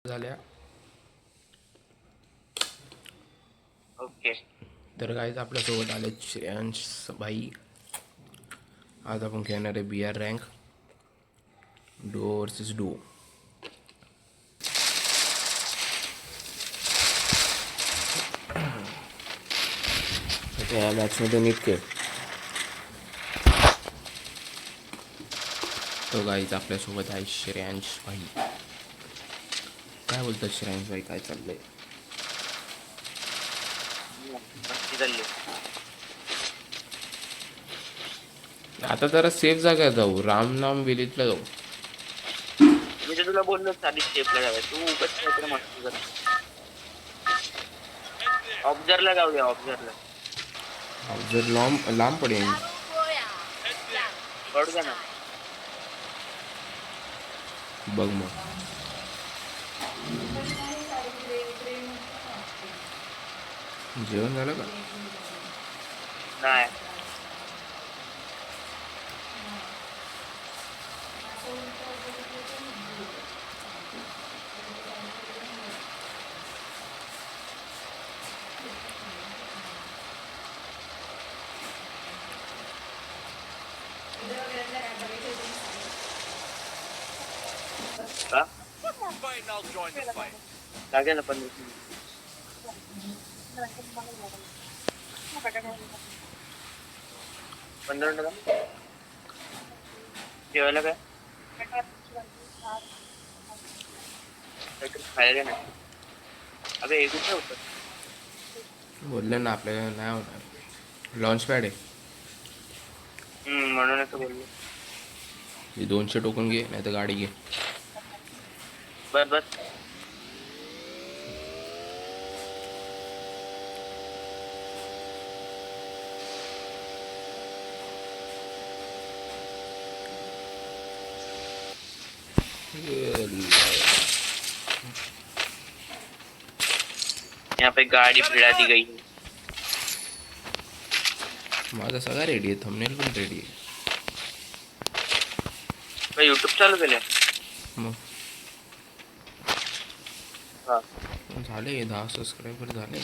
झाल्या. ओके. तर गाईज आपल्यासोबत आले श्रेयांश भाई. आज आपण खेळणार आहे BR रँक डो वर्सेस डो. त्या मॅचमध्ये नीट खेळ. तो गाईज आपल्यासोबत आहे श्रेयांश भाई. काय बोलतात श्रेयांश भाई, काय चाललंय? मस्ती चालली. आता जरा सेफ जागा जाऊ, रामनाम विलीतला जाऊ. मी तर तुला बोललो साधी स्टेपला जाऊया, तू उगाच काहीतरी मस्ती कर. ऑब्झर्वला जाऊया, ऑब्झर्वला. जर लांब लांब पडेल. कळू द्या ना. बघ मग. जेवण झालं का? नाही. का? लागेल ना 15 मिनिट. 15 मिनिट का? जेवायला काय? काहीतरी खायला नाही. अबे हे कुठे होतं? बोललं ना आपल्याला नाही होणार. लॉन्च पॅड आहे. म्हणून असं बोललो. 200 टोकन घे, नाही तर गाडी घे. बस बस. यहाँ पे गाड़ी भिड़ा दी गई है. माझा सगळा रेडी आहे, थंबनेल पण रेडी आहे. यूट्यूब चालू केलं. मग हा. झाले 10 सबस्क्रायबर झाले.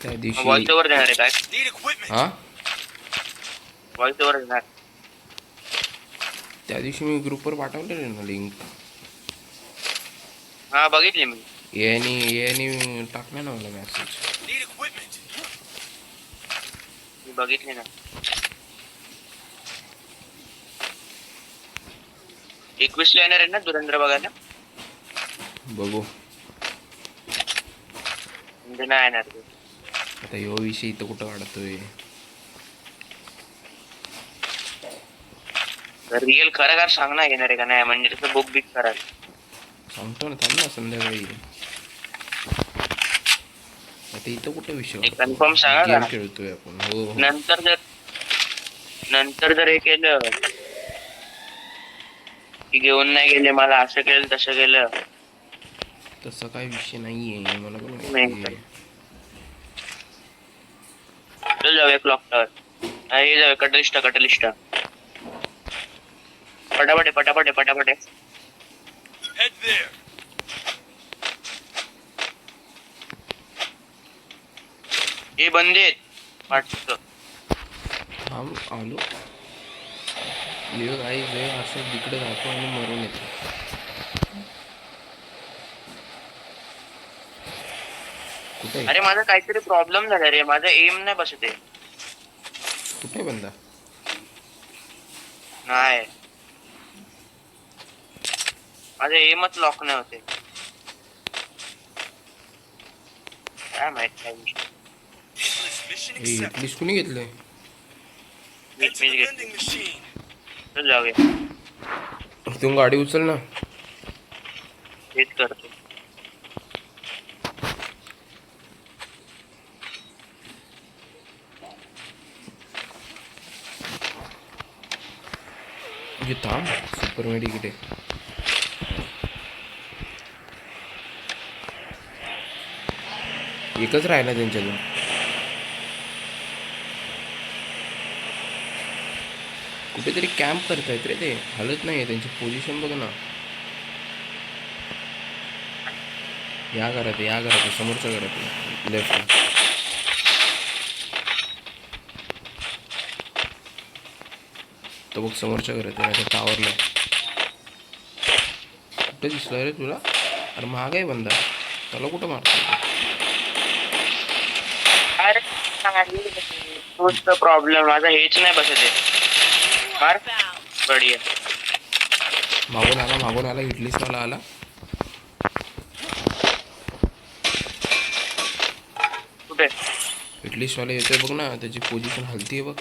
त्या दिवशी व्हॉइस ओव्हर देणार आहे काय? हा व्हॉइस ओव्हर देणार. त्या दिवशी मी ग्रुपवर पाठवलेले ना लिंक. हा बघितले मी. याने टाकला ना मला मेसेज. मी बघितले ना. 21 ला येणार आहे ना धुरंधर बघायला. बघू म्हणजे नाही येणार ते. आता यो विषय इथं कुठं काढतोय. रिअल खरं का सांग ना, येणार आहे का नाही, म्हणजे तसं बुक बिक करायला सांगतो ना, थांब ना संध्याकाळी. आता इथं कुठं विषय कन्फर्म सांगा गेम का? खेळतोय आपण. हो हो. नंतर जर हे केलं की घेऊन नाही गेले, मला असं केलं तसं केलं. तसा काही विषय नाहीये, मला पण नाही. माहिती आहे. चल जाऊया क्लॉक टावर. हे जाऊया कटलिस्टा कटलिस्टा. पटापट पटापट पटापट. हे बंदे आहेत वाटतं. थांब आलो. ये आई वे असं तिकडे जातो आणि मरून येतो. कुठे अरे माझा काहीतरी प्रॉब्लेम झाला रे, माझा एम नाही बसत आहे. कुठे बंदा? नाही, माझा एमच लॉक नाही होते. काय माहित काय विषय. हिटलिस्ट कुणी घेतलंय? मीच घेतली. चल जाऊया. तू गाडी उचल ना. हेच करतो. म्हणजे थांब, सुपर मेडिकेट आहे. एकच राहिला त्यांच्यातून. कुठेतरी कॅम्प करतायत रे ते, हलत नाही आहे त्यांची पोझिशन बघ ना. या घरात या घरात समोरच्या घरात लेफ्ट. तो बघ समोरच्या घरात आहे, टावरला. कुठे दिसला रे तुला? अरे महाग आहे बंदा, त्याला कुठं मारतो? अरे तोच तर प्रॉब्लेम, माझा हेच नाही बसत आहे. मार बढिया. मागून आला इडलीस मला आला. कुठे? इडलीसवाला येतोय बघ ना, त्याची पोझिशन हलती आहे बघ.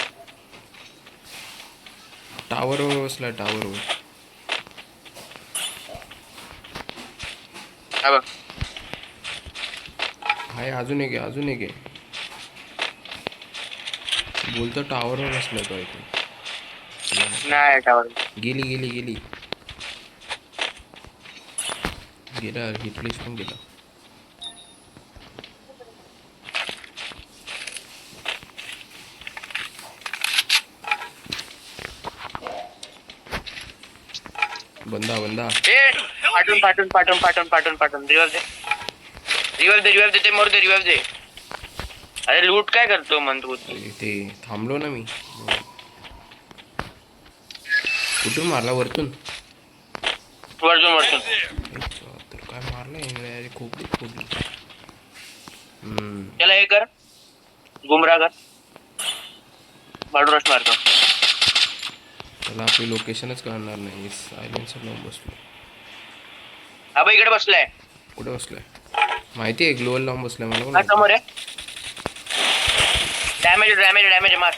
टावरवर बसला, टावरवर. हा बघ. हाय अजून एक आहे, अजून एक आहे. बोलतो टावरवर बसलाय तो ऐकून. नाही टावर. गेली गेली गेली गेला, हिटलिस्ट पण गेला. बंदा बंदा ए पाठवून रिवाइव दे ते मोर दे, रिवाइव दे. अरे लूट काय करतो मन तू? ते थांबलो ना मी. कुठून मारला? वरतून वरतून तर काय मारलं खोपडी खोपडी. त्याला हे कर, गुमराह कर, बाडूरश मारतो. त्याला आपली लोकेशनच कळणार नाही. सायलेन्सर लावून बसलो. हा बा इकडे बसलाय. कुठे बसलाय माहिती आहे? ग्लोअल लावून बसलाय मला हा पण. समोर आहे. डॅमेज मार.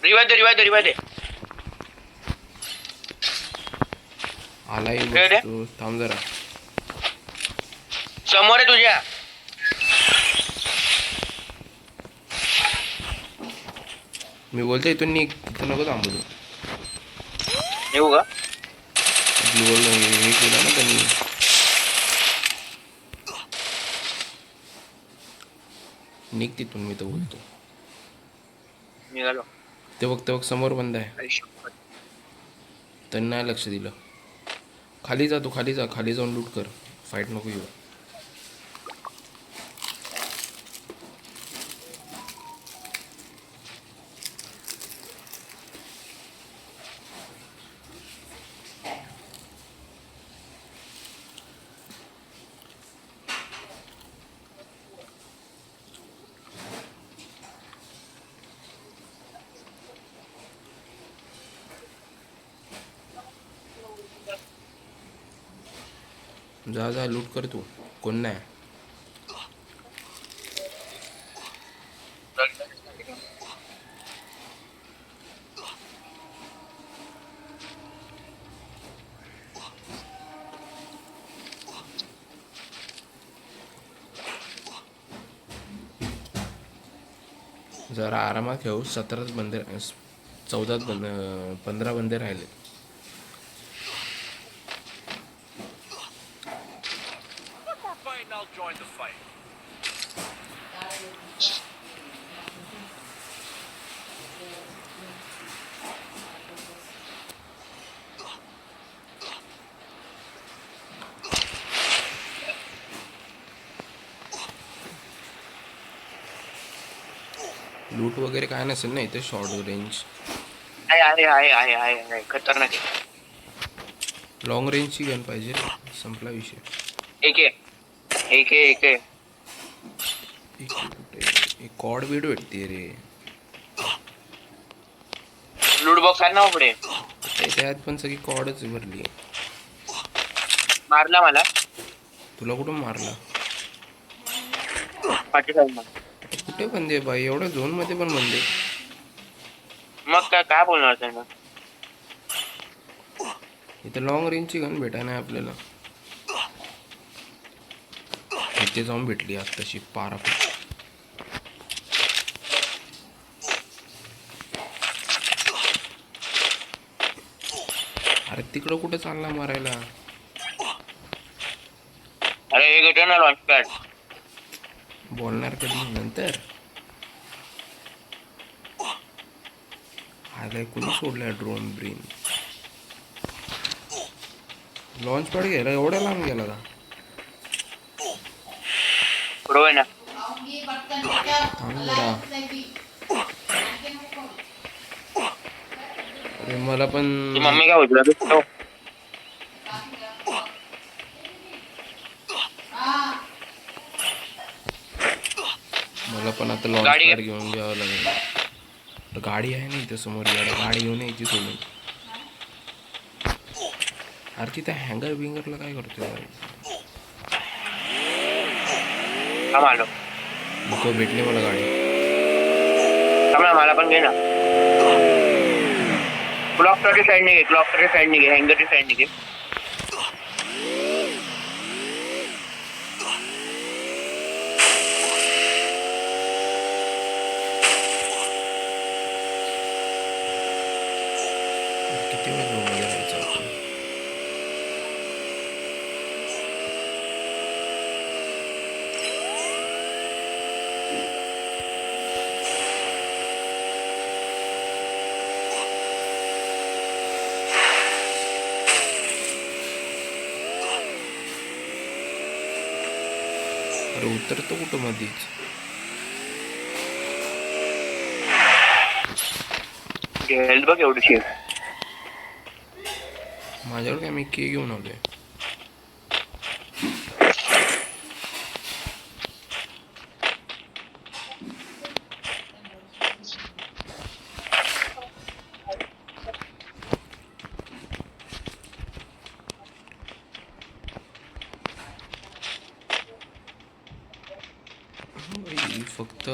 रिवाइव दे. आलाही बसतो. थांब जरा. समोर आहे तुझ्या. मी बोलतो इथून निघ, इथं नको थांबू तू. येऊ का? ग्लोअल हे केलं ना त्यांनी. निघ तिथून, मी तर बोलतो. निघालो. ते बघ समोर बंद आहे. त्यांनी नाही लक्ष दिलं. खाली जा तू, खाली जाऊन लूट कर. फाईट नको येऊ. जा लूट कर तू. कोण नाही. जरा आरामात घेऊ. 17 बंदे, 14 15 बंदे राहिले. लूट वगैरे काय नसेल ना इथे? शॉर्ट रेंज आहे खतरनाक आहे. लॉंग रेंजची गन पाहिजे. संपला विषय. एक कुठे कॉड बीड भेटते रे. लूट बॉक्स आहे ना पुढे. त्यात पण सगळी कॉडच भरली. मारला मला. तुला कुठून मारला? कुठे बंदे बाई? एवढ्या झोन मध्ये पण बंदे? मग काय बोलणार त्यांना? इथे लॉंग रेंजची गन भेटाय नाही आपल्याला. इथे जाऊन भेटली आत्ताशी पाराफुट. अरे तिकडं कुठे चालला मारायला? अरे हे घेतो ना लॉन्च पॅड. बोलणार कधी? नंतर. आलाय कोणी सोडलाय ड्रोन ब्रेन. लॉन्च पॅड गेला एवढ्या लांब गेला का? प्रो आहे ना. थांब जरा. अरे मला पण ती मम्मी काय बोलते तो? मला पण आता लॉन्च गाडी पॅड घेऊन घ्यावं लागेल. तर गाडी आहे ना इथे समोर गाडी घेऊन यायची सोडून. अरे तिथे हँगर बिंगरला काय करतोय? थांब आलो. नको भेटली मला गाडी. थांब ना, मला पण घे ना. क्लॉकच्या साईडने घे, क्लॉकच्या साईडने घे, हँगरच्या साईडने घे. किती वेळ रूममध्ये राहायचं आपण? अरे उतरतो कुठं मध्येच? हेल्थ बघ एवढीशी. माझ्यावर काय मी के घेऊन आलोय. फक्त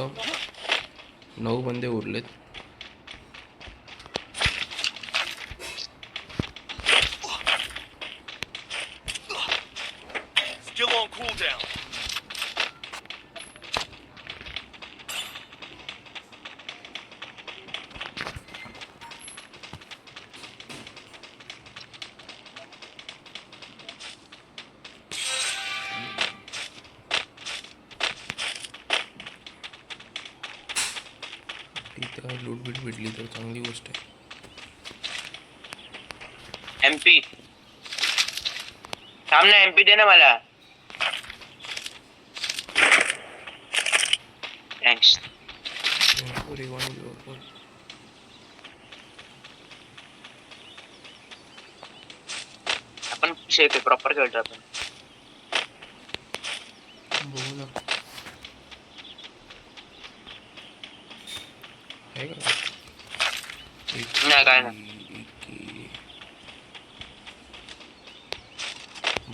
9 बंदे उरलेत. Still on cooldown. तिथं लूटबीट भेटली तर चांगली गोष्ट आहे. एमपी थांब ना, एमपी दे ना मला. थँक्स. आपण सेफ आहे, प्रॉपर खेळतो आपण. बघू ना आहे का? नाही काय नाही.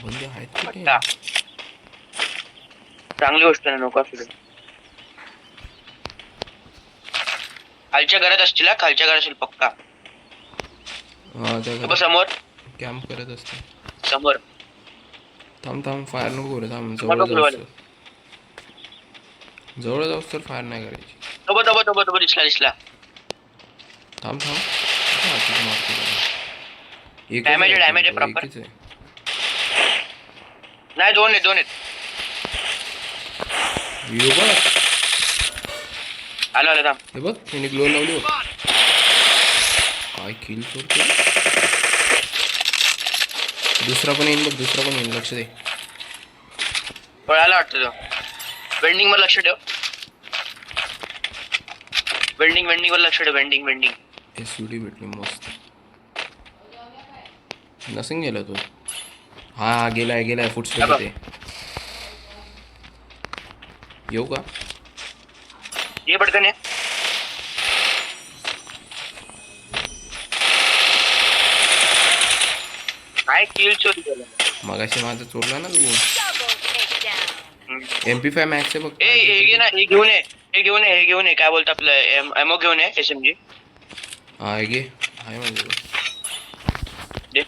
बंदे आहेत किती? पट्टा. चांगली गोष्ट नाही, नको असू दे. खालच्या घरात असतील हा, खालच्या घरात असेल पक्का. हा त्या हे बघ समोर, कॅम्प करत असते. समोर. थांब थांब फायर नको करू. थांब समोर जवळ नको जाऊस बोलू. तर जवळ जाऊस तर फायर नाही करायची. तो दिसला दिसला. थांब थांब. हा, तिथे मारतो त्याला. एकच Damage आहे, आहे, damage आहे तो proper. एकच आहे. नाही, दोन आहेत. यो बघ आलो थांब. हे बघ त्याने ग्लो लावली बघ. काय किल करतो. दुसरा पण येईन लक्ष दे. पळायला वाटतं तो. वेंडिंग वर लक्ष ठेव. वेंडिंग वर लक्ष ठेव. वेंडिंग. SUD भेटली मस्त. नसिंग गेला तो. हा गेलाय फुटस्टेप ते. येऊ का? ये पटकन ये. काय किल चोरी केलं. मगाशी माझं चोरला ना तू. Double takedown. MP5 मॅक्स आहे बघ. हे घे ना, हे घेऊन ये. काय बोलतो आपलं एमओ घेऊन ये. SMG हा हे घे. आहे माझ्याकडे. दे.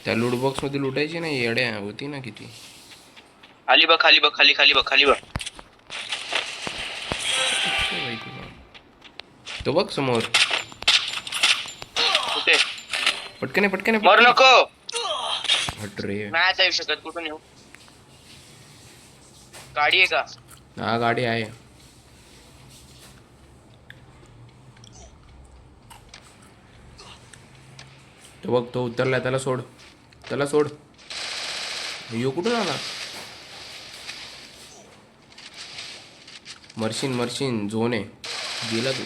त्या लूट बॉक्स मध्ये लुटायची ना येड्या होती ना किती. खाली बघ. तो बघ समोर. कुठे? पटकन मर नको. हट रे. नाही येऊ शकत. कुठून येऊ? गाडी आहे का? हा गाडी आहे. तो बघ तो उतरलाय, त्याला सोड, त्याला सोड. यो कुठून आला? मरशीन झोन आहे, गेला तू.